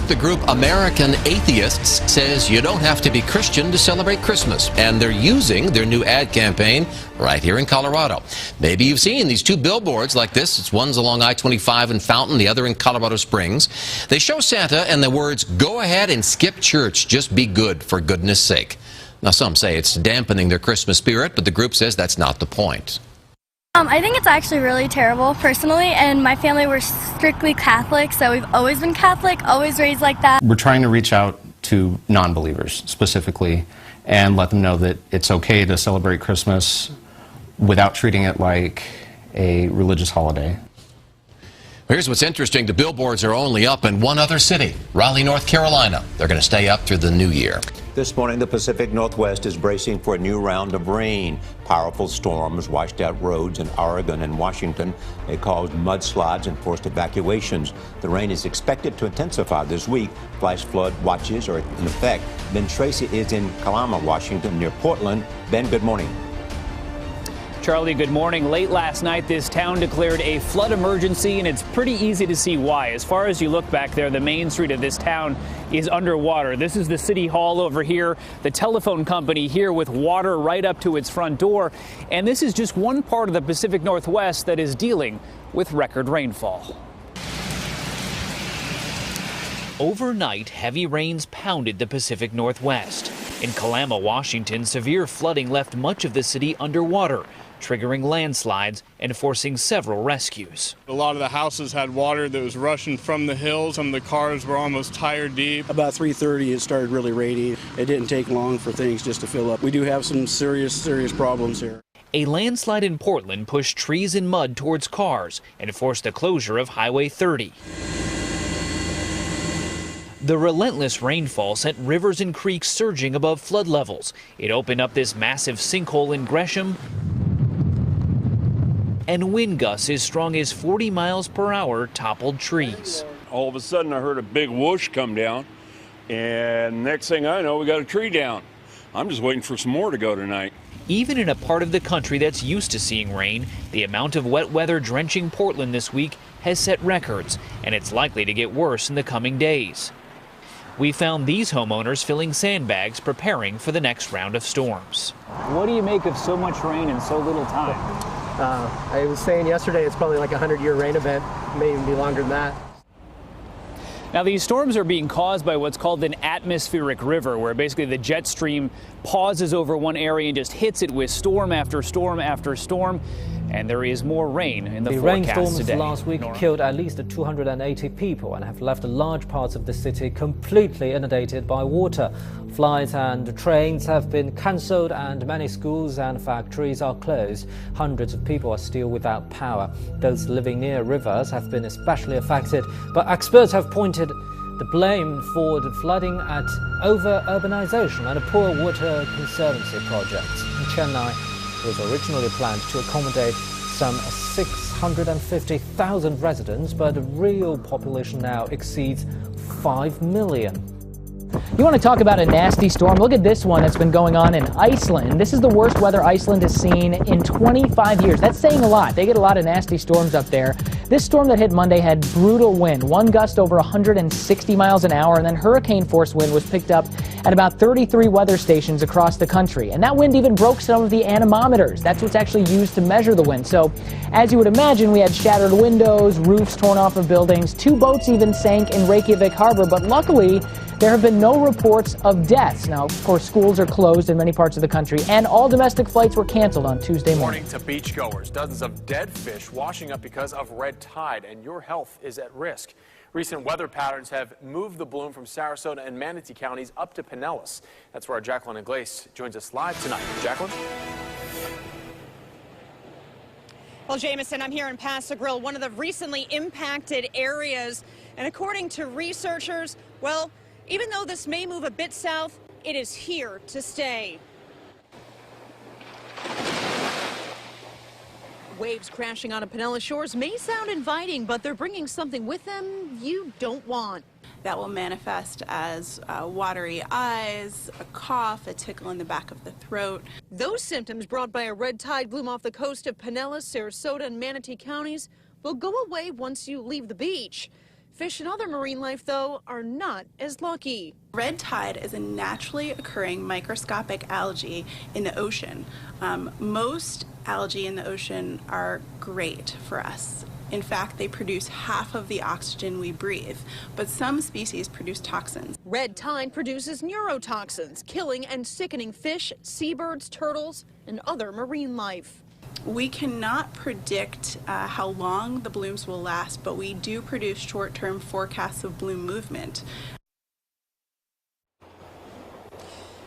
The group American Atheists says you don't have to be Christian to celebrate Christmas, and they're using their new ad campaign right here in Colorado. Maybe you've seen these two billboards like this. It's one's along I-25 in Fountain, the other in Colorado Springs. They show Santa and the words, "Go ahead and skip church, just be good for goodness sake." Now, some say it's dampening their Christmas spirit, but the group says that's not the point. I think it's actually really terrible, personally, and my family were strictly Catholic, so we've always been Catholic, always raised like that. We're trying to reach out to non-believers specifically and let them know that it's okay to celebrate Christmas without treating it like a religious holiday. Here's what's interesting. The billboards are only up in one other city, Raleigh, North Carolina. They're going to stay up through the new year. This morning, the Pacific Northwest is bracing for a new round of rain. Powerful storms washed out roads in Oregon and Washington. They caused mudslides and forced evacuations. The rain is expected to intensify this week. Flash flood watches are in effect. Ben Tracy is in Kalama, Washington, near Portland. Ben, good morning. Charlie, good morning. Late last night, this town declared a flood emergency, and it's pretty easy to see why. As far as you look back there, the main street of this town is underwater. This is the city hall over here, the telephone company here with water right up to its front door. And this is just one part of the Pacific Northwest that is dealing with record rainfall. Overnight, heavy rains pounded the Pacific Northwest. In Kalama, Washington, severe flooding left much of the city underwater, triggering landslides and forcing several rescues. A lot of the houses had water that was rushing from the hills, and the cars were almost tire deep. About 3:30 it started really raining. It didn't take long for things just to fill up. We do have some serious problems here. A landslide in Portland pushed trees and mud towards cars and forced the closure of Highway 30. The relentless rainfall sent rivers and creeks surging above flood levels. It opened up this massive sinkhole in Gresham, and wind gusts as strong as 40 miles per hour toppled trees. All of a sudden I heard a big whoosh come down, and next thing I know we got a tree down. I'm just waiting for some more to go tonight. Even in a part of the country that's used to seeing rain, the amount of wet weather drenching Portland this week has set records, and it's likely to get worse in the coming days. We found these homeowners filling sandbags preparing for the next round of storms. What do you make of so much rain in so little time? I was saying yesterday it's probably like a 100-year rain event, may even be longer than that. Now, these storms are being caused by what's called an atmospheric river, where basically the jet stream pauses over one area and just hits it with storm after storm after storm. And there is more rain in the forecast today. Rainstorms last week killed at least 280 people and have left large parts of the city completely inundated by water. Flights and trains have been cancelled and many schools and factories are closed. Hundreds of people are still without power. Those living near rivers have been especially affected, but experts have pointed the blame for the flooding at over-urbanization and poor water conservancy projects. In Chennai, it was originally planned to accommodate some 650,000 residents, but the real population now exceeds 5 million. You want to talk about a nasty storm? Look at this one that's been going on in Iceland. This is the worst weather Iceland has seen in 25 years. That's saying a lot. They get a lot of nasty storms up there. This storm that hit Monday had brutal wind, one gust over 160 miles an hour, and then hurricane force wind was picked up at about 33 weather stations across the country. And that wind even broke some of the anemometers. That's what's actually used to measure the wind. So, as you would imagine, we had shattered windows, roofs torn off of buildings. 2 boats even sank in Reykjavik harbor, but luckily, there have been no reports of deaths. Now, of course, schools are closed in many parts of the country, and all domestic flights were canceled on Tuesday morning. Warning to beachgoers. Dozens of dead fish washing up because of red tide, and your health is at risk. Recent weather patterns have moved the bloom from Sarasota and Manatee counties up to Pinellas. That's where our Jacqueline Iglesias joins us live tonight. Jacqueline? Well, Jameson, I'm here in Paso Grill, one of the recently impacted areas. And according to researchers, well, even though this may move a bit south, it is here to stay. Waves crashing onto Pinellas shores may sound inviting, but they're bringing something with them you don't want. That will manifest as watery eyes, a cough, a tickle in the back of the throat. Those symptoms brought by a red tide bloom off the coast of Pinellas, Sarasota, and Manatee counties will go away once you leave the beach. Fish and other marine life, though, are not as lucky. Red tide is a naturally occurring microscopic algae in the ocean. Most algae in the ocean are great for us. In fact, they produce half of the oxygen we breathe, but some species produce toxins. Red tide produces neurotoxins, killing and sickening fish, seabirds, turtles, and other marine life. We cannot predict how long the blooms will last, but we do produce short-term forecasts of bloom movement.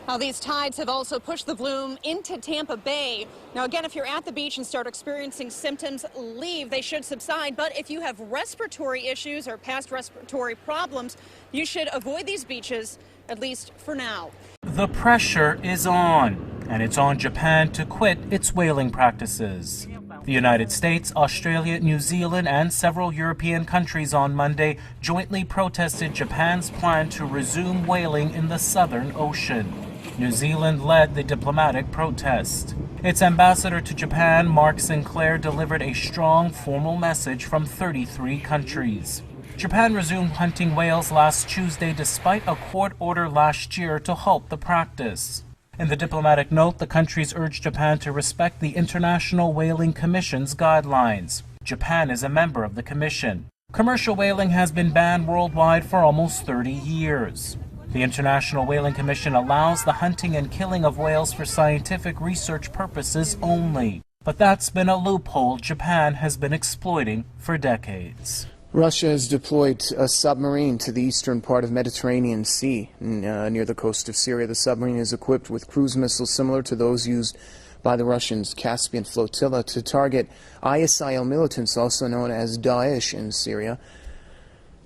Now, these tides have also pushed the bloom into Tampa Bay. Now, again, if you're at the beach and start experiencing symptoms, leave. They should subside. But if you have respiratory issues or past respiratory problems, you should avoid these beaches, at least for now. The pressure is on, and it's on Japan to quit its whaling practices. The United States, Australia, New Zealand, and several European countries on Monday jointly protested Japan's plan to resume whaling in the Southern Ocean. New Zealand led the diplomatic protest. Its ambassador to Japan, Mark Sinclair, delivered a strong formal message from 33 countries. Japan resumed hunting whales last Tuesday despite a court order last year to halt the practice. In the diplomatic note, the countries urged Japan to respect the International Whaling Commission's guidelines. Japan is a member of the commission. Commercial whaling has been banned worldwide for almost 30 years. The International Whaling Commission allows the hunting and killing of whales for scientific research purposes only. But that's been a loophole Japan has been exploiting for decades. Russia has deployed a submarine to the eastern part of Mediterranean Sea near the coast of Syria. The submarine is equipped with cruise missiles similar to those used by the Russians' Caspian flotilla to target ISIL militants, also known as Daesh, in Syria.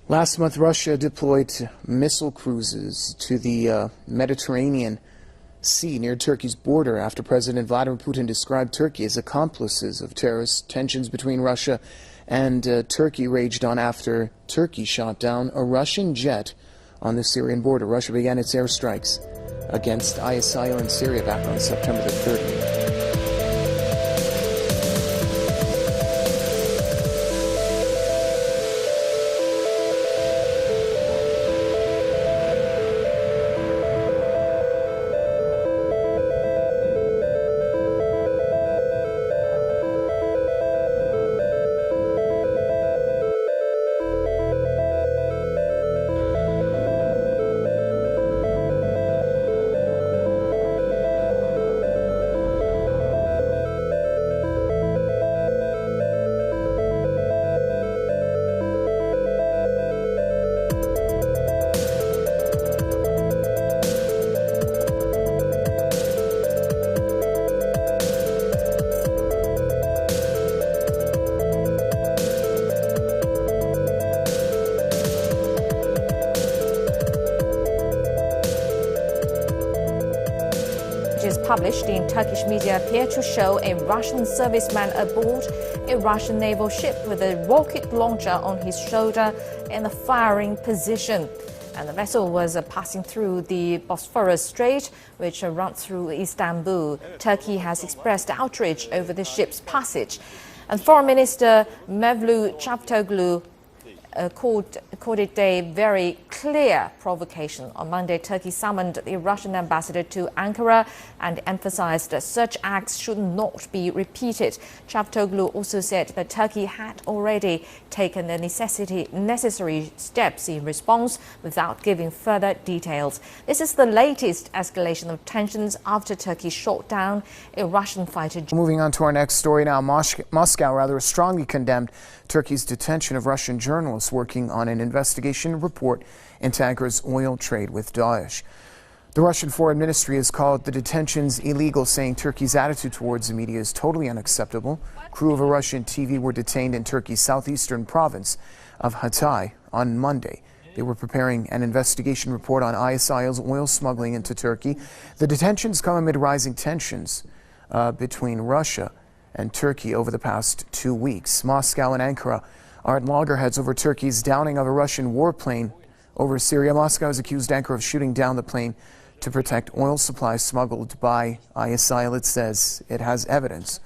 Last month, Russia deployed missile cruises to the Mediterranean Sea near Turkey's border after President Vladimir Putin described Turkey as accomplices of terrorist tensions between Russia and Turkey raged on after Turkey shot down a Russian jet on the Syrian border. Russia began its airstrikes against ISIL in Syria back on September the 30th. Published in Turkish media appear to show a Russian serviceman aboard a Russian naval ship with a rocket launcher on his shoulder in the firing position. And the vessel was passing through the Bosphorus Strait, which runs through Istanbul. Turkey has expressed outrage over the ship's passage. And Foreign Minister Mevlut Çavuşoğlu called it a very clear provocation. On Monday, Turkey summoned the Russian ambassador to Ankara and emphasized that such acts should not be repeated. Çavuşoğlu also said that Turkey had already taken the necessary steps in response without giving further details. This is the latest escalation of tensions after Turkey shot down a Russian fighter. Moving on to our next story now, Moscow strongly condemned Turkey's detention of Russian journalists working on an investigation report into Ankara's oil trade with Daesh. The Russian Foreign Ministry has called the detentions illegal, saying Turkey's attitude towards the media is totally unacceptable. Crew of a Russian TV were detained in Turkey's southeastern province of Hatay on Monday. They were preparing an investigation report on ISIL's oil smuggling into Turkey. The detentions come amid rising tensions between Russia and Turkey over the past 2 weeks. Moscow and Ankara are at loggerheads over Turkey's downing of a Russian warplane over Syria. Moscow has accused Ankara of shooting down the plane to protect oil supplies smuggled by ISIL. It says it has evidence.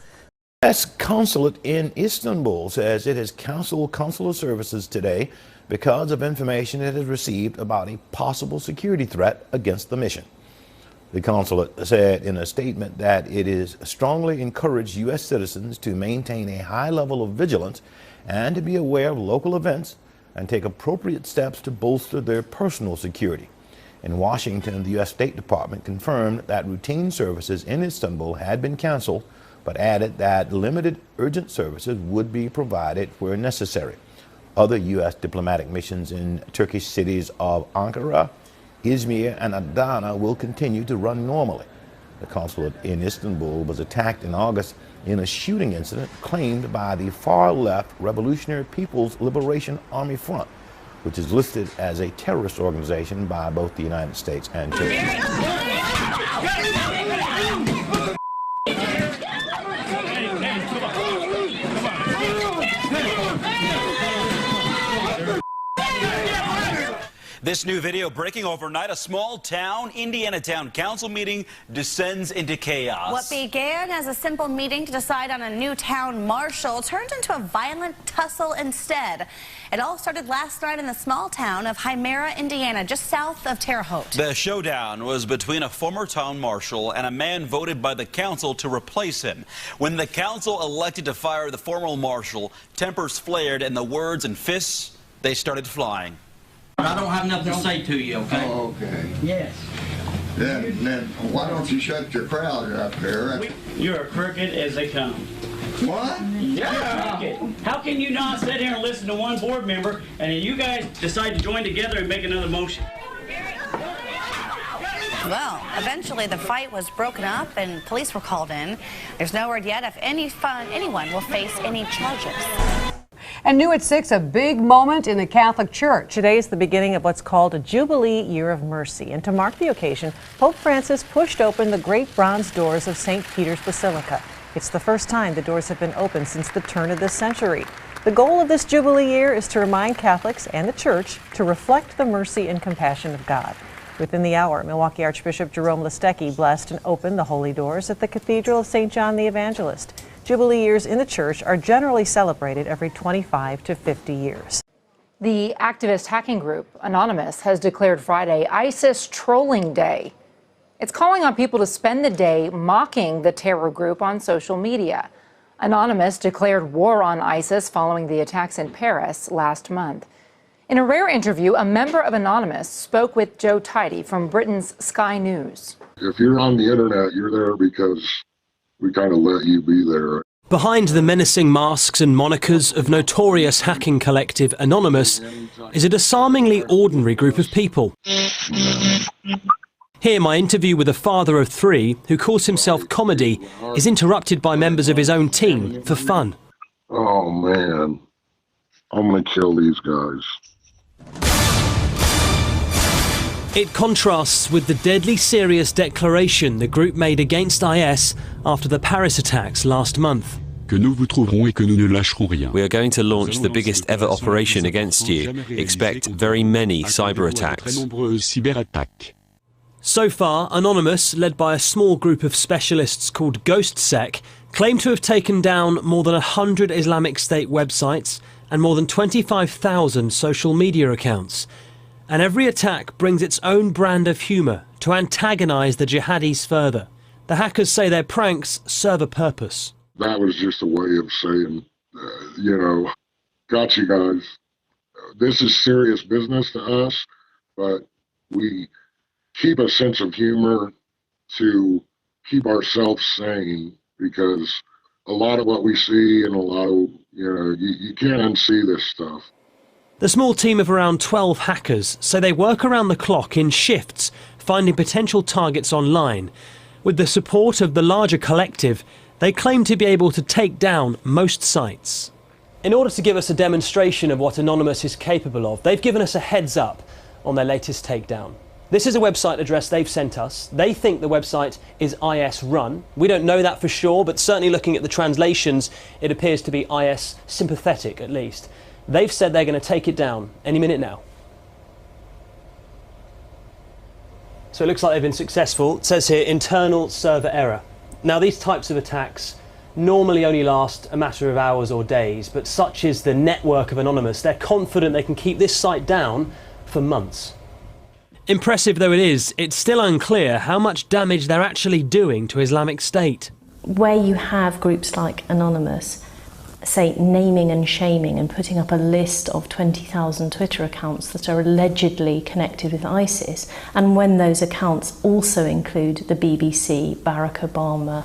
U.S. consulate in Istanbul says it has canceled consular services today because of information it has received about a possible security threat against the mission. The consulate said in a statement that it is strongly encouraged U.S. citizens to maintain a high level of vigilance and to be aware of local events and take appropriate steps to bolster their personal security. In Washington, the U.S. State Department confirmed that routine services in Istanbul had been canceled, but added that limited urgent services would be provided where necessary. Other U.S. diplomatic missions in Turkish cities of Ankara, Izmir, and Adana will continue to run normally. The consulate in Istanbul was attacked in August in a shooting incident claimed by the far-left Revolutionary People's Liberation Army Front, which is listed as a terrorist organization by both the United States and Turkey. This new video breaking overnight. A small town, Indiana Town Council meeting descends into chaos. What began as a simple meeting to decide on a new town marshal turned into a violent tussle instead. It all started last night in the small town of Hymera, Indiana, just south of Terre Haute. The showdown was between a former town marshal and a man voted by the council to replace him. When the council elected to fire the former marshal, tempers flared and the words and fists, they started flying. I don't have nothing to say to you, okay? Oh, okay. Yes. Then why don't you shut your crowd up there? You're as crooked as they come. What? Yeah. How can you not sit here and listen to one board member and then you guys decide to join together and make another motion? Well, eventually the fight was broken up and police were called in. There's no word yet if anyone will face any charges. And new at 6, a big moment in the Catholic Church. Today is the beginning of what's called a Jubilee Year of Mercy. And to mark the occasion, Pope Francis pushed open the great bronze doors of St. Peter's Basilica. It's the first time the doors have been opened since the turn of this century. The goal of this Jubilee year is to remind Catholics and the Church to reflect the mercy and compassion of God. Within the hour, Milwaukee Archbishop Jerome Listecki blessed and opened the holy doors at the Cathedral of St. John the Evangelist. Jubilee years in the Church are generally celebrated every 25 to 50 years. The activist hacking group Anonymous has declared Friday ISIS Trolling Day. It's calling on people to spend the day mocking the terror group on social media. Anonymous declared war on ISIS following the attacks in Paris last month. In a rare interview, a member of Anonymous spoke with Joe Tidy from Britain's Sky News. If you're on the internet, you're there because we kind of let you be there. Behind the menacing masks and monikers of notorious hacking collective Anonymous is a disarmingly ordinary group of people. Here, my interview with a father of 3 who calls himself Comedy is interrupted by members of his own team for fun. Oh man, I'm gonna kill these guys. It contrasts with the deadly serious declaration the group made against IS after the Paris attacks last month. We are going to launch the biggest ever operation against you. Expect very many cyber attacks. So far, Anonymous, led by a small group of specialists called GhostSec, claim to have taken down more than 100 Islamic State websites and more than 25,000 social media accounts. And every attack brings its own brand of humour to antagonise the jihadis further. The hackers say their pranks serve a purpose. That was just a way of saying, got you guys. This is serious business to us, but we keep a sense of humor to keep ourselves sane, because a lot of what we see and a lot of, you can't unsee this stuff. The small team of around 12 hackers say they work around the clock in shifts, finding potential targets online. With the support of the larger collective, they claim to be able to take down most sites. In order to give us a demonstration of what Anonymous is capable of, they've given us a heads up on their latest takedown. This is a website address they've sent us. They think the website is IS run. We don't know that for sure, but certainly looking at the translations, it appears to be IS sympathetic at least. They've said they're going to take it down any minute now. So it looks like they've been successful. It says here, internal server error. Now, these types of attacks normally only last a matter of hours or days, but such is the network of Anonymous, they're confident they can keep this site down for months. Impressive though it is, it's still unclear how much damage they're actually doing to Islamic State. Where you have groups like Anonymous, say, naming and shaming and putting up a list of 20,000 Twitter accounts that are allegedly connected with ISIS, and when those accounts also include the BBC, Barack Obama,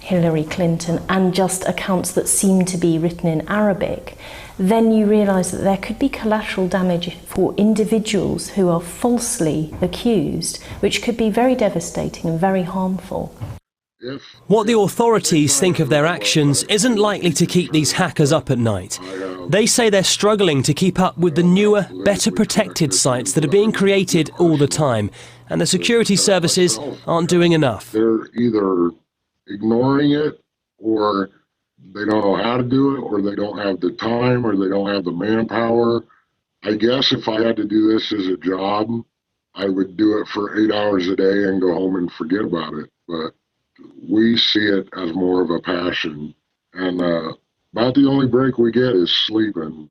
Hillary Clinton, and just accounts that seem to be written in Arabic, then you realise that there could be collateral damage for individuals who are falsely accused, which could be very devastating and very harmful. What the authorities think of their actions isn't likely to keep these hackers up at night. They say they're struggling to keep up with the newer, better protected sites that are being created all the time, and the security services aren't doing enough. They're either ignoring it, or they don't know how to do it, or they don't have the time, or they don't have the manpower. I guess if I had to do this as a job, I would do it for 8 hours a day and go home and forget about it. But we see it as more of a passion, and about the only break we get is sleeping.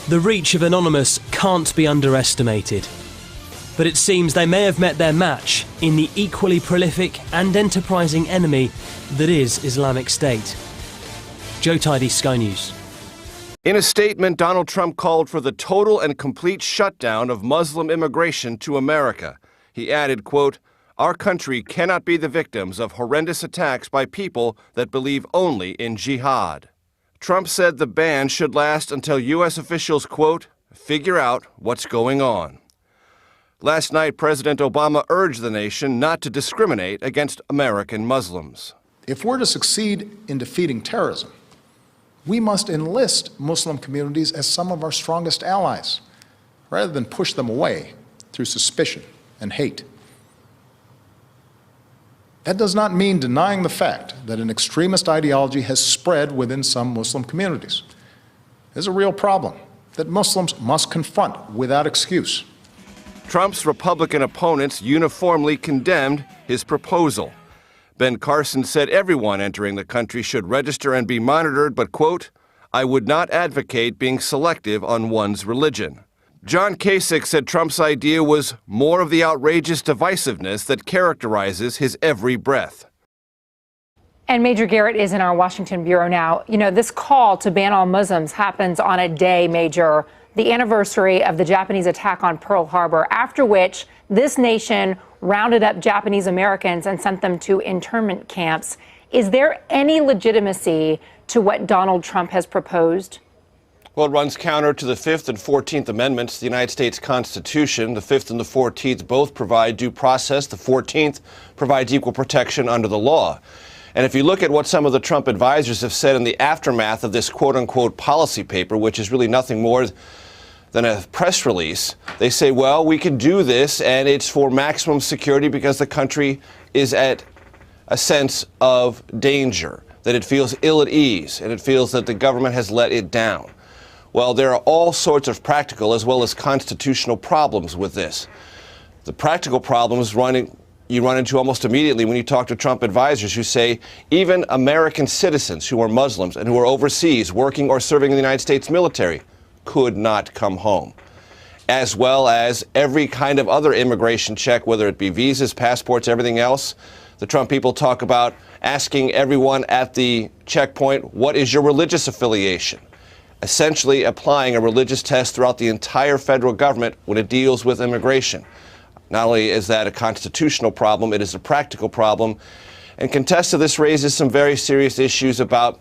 The reach of Anonymous can't be underestimated, but it seems they may have met their match in the equally prolific and enterprising enemy that is Islamic State. Joe Tidy, Sky News. In a statement, Donald Trump called for the total and complete shutdown of Muslim immigration to America. He added, quote, "Our country cannot be the victims of horrendous attacks by people that believe only in jihad." Trump said the ban should last until U.S. officials, quote, "figure out what's going on." Last night, President Obama urged the nation not to discriminate against American Muslims. If we're to succeed in defeating terrorism, we must enlist Muslim communities as some of our strongest allies, rather than push them away through suspicion and hate. That does not mean denying the fact that an extremist ideology has spread within some Muslim communities. There's a real problem that Muslims must confront without excuse. Trump's Republican opponents uniformly condemned his proposal. Ben Carson said everyone entering the country should register and be monitored, but, quote, "I would not advocate being selective on one's religion." John Kasich said Trump's idea was more of the outrageous divisiveness that characterizes his every breath. And Major Garrett is in our Washington bureau now. You know, this call to ban all Muslims happens on a day, Major, the anniversary of the Japanese attack on Pearl Harbor, after which this nation rounded up Japanese Americans and sent them to internment camps. Is there any legitimacy to what Donald Trump has proposed? Well, it runs counter to the 5th and 14th Amendments to the United States Constitution. The 5th and the 14th both provide due process. The 14th provides equal protection under the law. And if you look at what some of the Trump advisors have said in the aftermath of this quote-unquote policy paper, which is really nothing more than a press release, they say, well, we can do this and it's for maximum security because the country is at a sense of danger, that it feels ill at ease, and it feels that the government has let it down. Well, there are all sorts of practical as well as constitutional problems with this. The practical problems you run into almost immediately when you talk to Trump advisors who say even American citizens who are Muslims and who are overseas working or serving in the United States military could not come home, as well as every kind of other immigration check, whether it be visas, passports, everything else. The Trump people talk about asking everyone at the checkpoint, what is your religious affiliation? Essentially applying a religious test throughout the entire federal government when it deals with immigration. Not only is that a constitutional problem, it is a practical problem. And Contessa, this raises some very serious issues about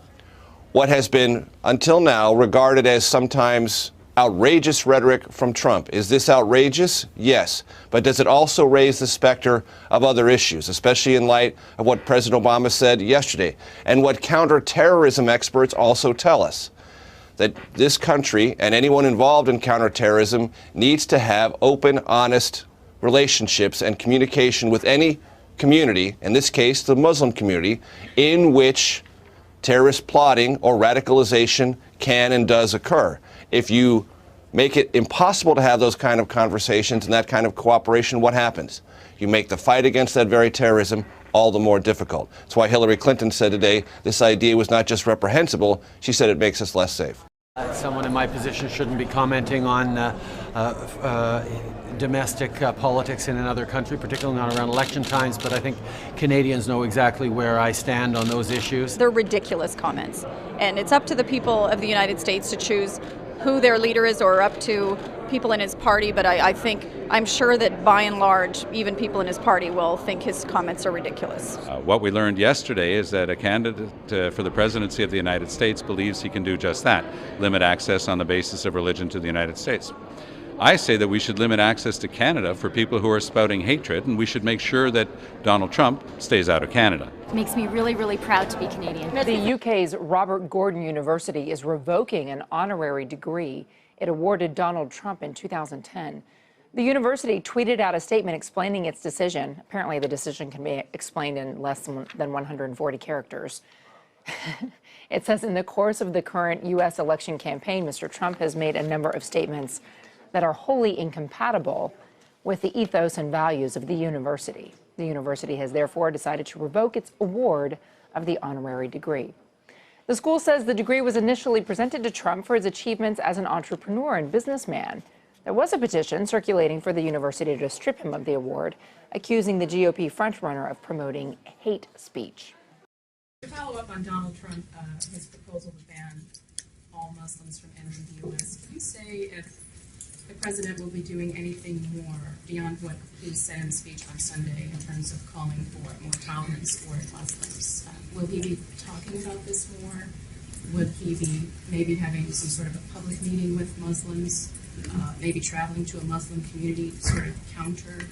what has been, until now, regarded as sometimes outrageous rhetoric from Trump. Is this outrageous? Yes. But does it also raise the specter of other issues, especially in light of what President Obama said yesterday and what counterterrorism experts also tell us? That this country and anyone involved in counterterrorism needs to have open, honest relationships and communication with any community, in this case the Muslim community, in which terrorist plotting or radicalization can and does occur. If you make it impossible to have those kind of conversations and that kind of cooperation, what happens? You make the fight against that very terrorism all the more difficult. That's why Hillary Clinton said today this idea was not just reprehensible, she said it makes us less safe. Someone in my position shouldn't be commenting on domestic politics in another country, particularly not around election times, but I think Canadians know exactly where I stand on those issues. They're ridiculous comments, and it's up to the people of the United States to choose who their leader is, or up to people in his party, but I'm sure that by and large, even people in his party will think his comments are ridiculous. What we learned yesterday is that a candidate for the presidency of the United States believes he can do just that, limit access on the basis of religion to the United States. I say that we should limit access to Canada for people who are spouting hatred, and we should make sure that Donald Trump stays out of Canada. It makes me really, really proud to be Canadian. The UK's Robert Gordon University is revoking an honorary degree it awarded Donald Trump in 2010. The university tweeted out a statement explaining its decision. Apparently, the decision can be explained in less than 140 characters. It says, in the course of the current U.S. election campaign, Mr. Trump has made a number of statements that are wholly incompatible with the ethos and values of the university. The university has therefore decided to revoke its award of the honorary degree. The school says the degree was initially presented to Trump for his achievements as an entrepreneur and businessman. There was a petition circulating for the university to strip him of the award, accusing the GOP frontrunner of promoting hate speech. To follow up on Donald Trump, his proposal to ban all Muslims from entering the U.S., can you say if the president will be doing anything more beyond what he said in the speech on Sunday in terms of calling for more tolerance for Muslims? Will he be talking about this more? Would he be maybe having some sort of a public meeting with Muslims, maybe traveling to a Muslim community to sort of counter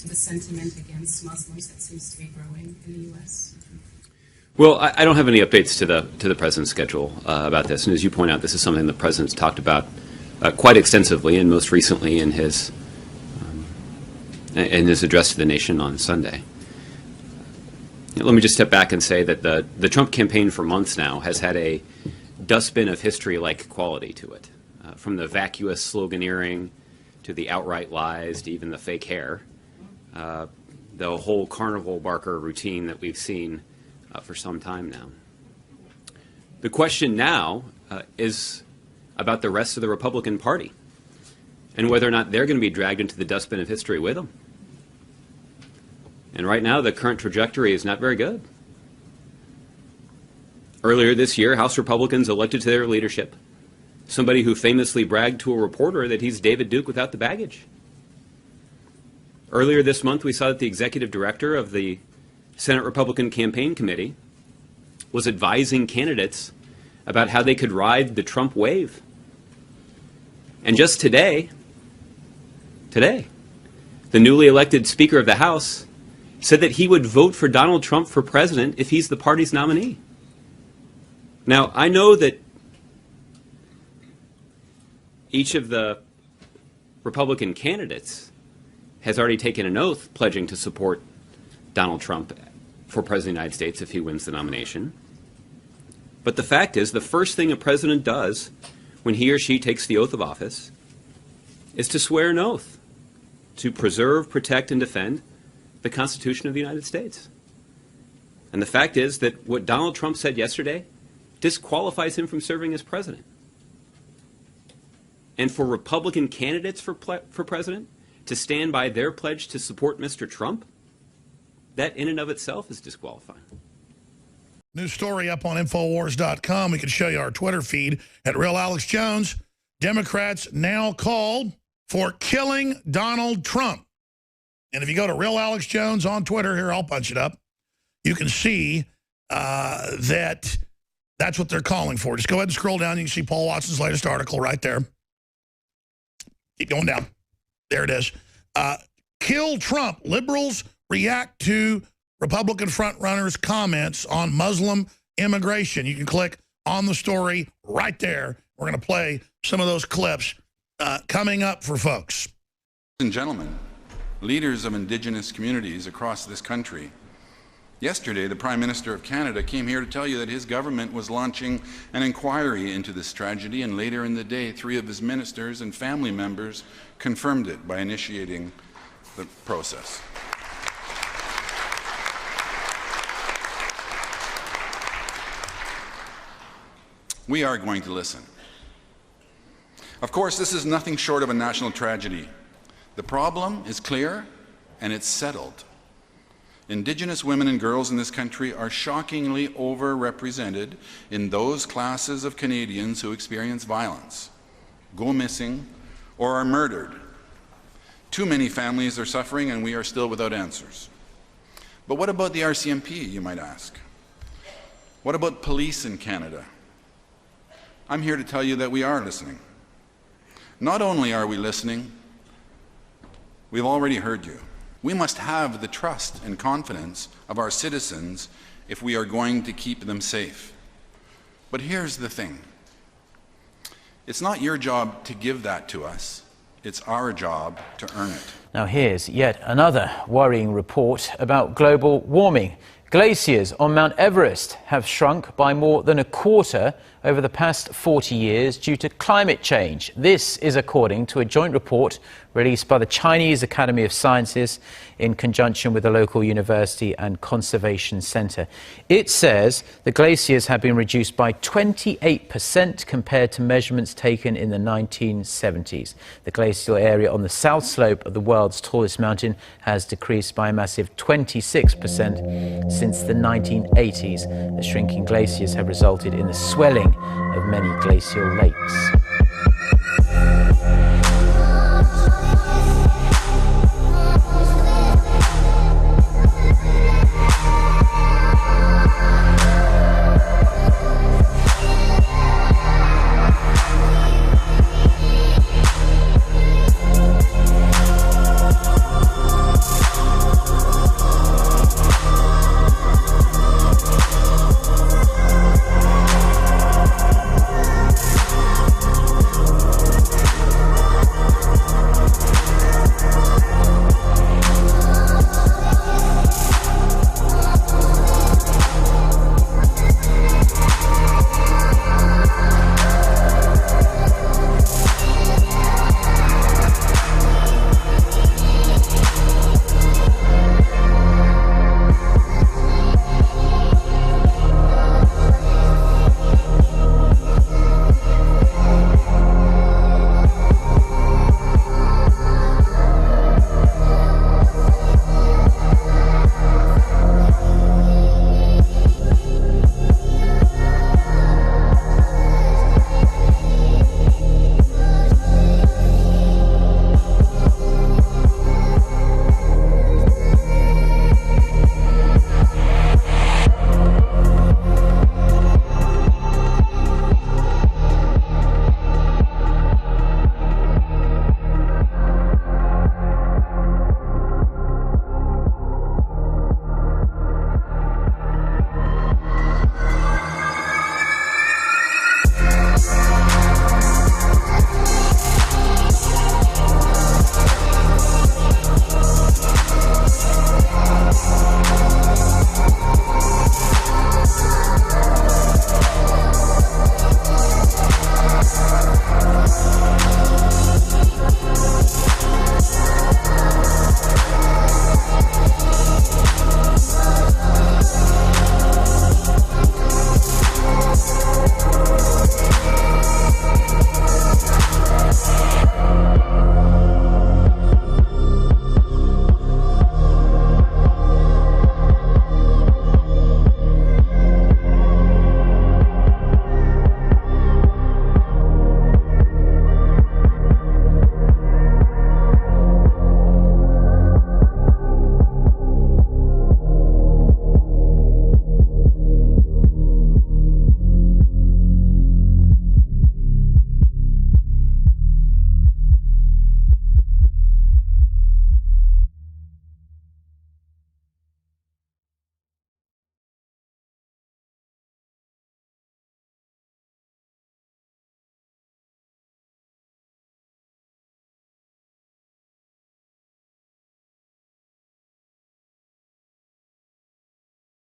the sentiment against Muslims that seems to be growing in the U.S.? Well, I don't have any updates to the president's schedule about this. And as you point out, this is something the president's talked about quite extensively, and most recently in his address to the nation on Sunday. Let me just step back and say that the Trump campaign for months now has had a dustbin of history-like quality to it, from the vacuous sloganeering to the outright lies to even the fake hair, the whole carnival barker routine that we've seen for some time now. The question now is about the rest of the Republican Party and whether or not they're going to be dragged into the dustbin of history with them. And right now, the current trajectory is not very good. Earlier this year, House Republicans elected to their leadership somebody who famously bragged to a reporter that he's David Duke without the baggage. Earlier this month, we saw that the executive director of the Senate Republican Campaign Committee was advising candidates about how they could ride the Trump wave. And just today, the newly elected Speaker of the House said that he would vote for Donald Trump for president if he's the party's nominee. Now, I know that each of the Republican candidates has already taken an oath pledging to support Donald Trump for president of the United States if he wins the nomination. But the fact is, the first thing a president does when he or she takes the oath of office is to swear an oath to preserve, protect, and defend the Constitution of the United States. And the fact is that what Donald Trump said yesterday disqualifies him from serving as president. And for Republican candidates for president to stand by their pledge to support Mr. Trump, that in and of itself is disqualifying. New story up on Infowars.com. We can show you our Twitter feed at Real Alex Jones. Democrats now called for killing Donald Trump. And if you go to Real Alex Jones on Twitter, here, I'll punch it up, you can see that that's what they're calling for. Just go ahead and scroll down. You can see Paul Watson's latest article right there. Keep going down. There it is. Kill Trump. Liberals react to Republican frontrunners' comments on Muslim immigration. You can click on the story right there. We're going to play some of those clips coming up for folks. Ladies and gentlemen, leaders of indigenous communities across this country, yesterday the Prime Minister of Canada came here to tell you that his government was launching an inquiry into this tragedy, and later in the day 3 of his ministers and family members confirmed it by initiating the process. We are going to listen. Of course, this is nothing short of a national tragedy. The problem is clear and it's settled. Indigenous women and girls in this country are shockingly overrepresented in those classes of Canadians who experience violence, go missing, or are murdered. Too many families are suffering and we are still without answers. But what about the RCMP, you might ask? What about police in Canada? I'm here to tell you that we are listening. Not only are we listening, we've already heard you. We must have the trust and confidence of our citizens if we are going to keep them safe. But here's the thing. It's not your job to give that to us. It's our job to earn it. Now here's yet another worrying report about global warming. Glaciers on Mount Everest have shrunk by more than a quarter over the past 40 years due to climate change. This is according to a joint report released by the Chinese Academy of Sciences in conjunction with the local university and conservation centre. It says the glaciers have been reduced by 28% compared to measurements taken in the 1970s. The glacial area on the south slope of the world's tallest mountain has decreased by a massive 26% since the 1980s. The shrinking glaciers have resulted in the swelling of many glacial lakes.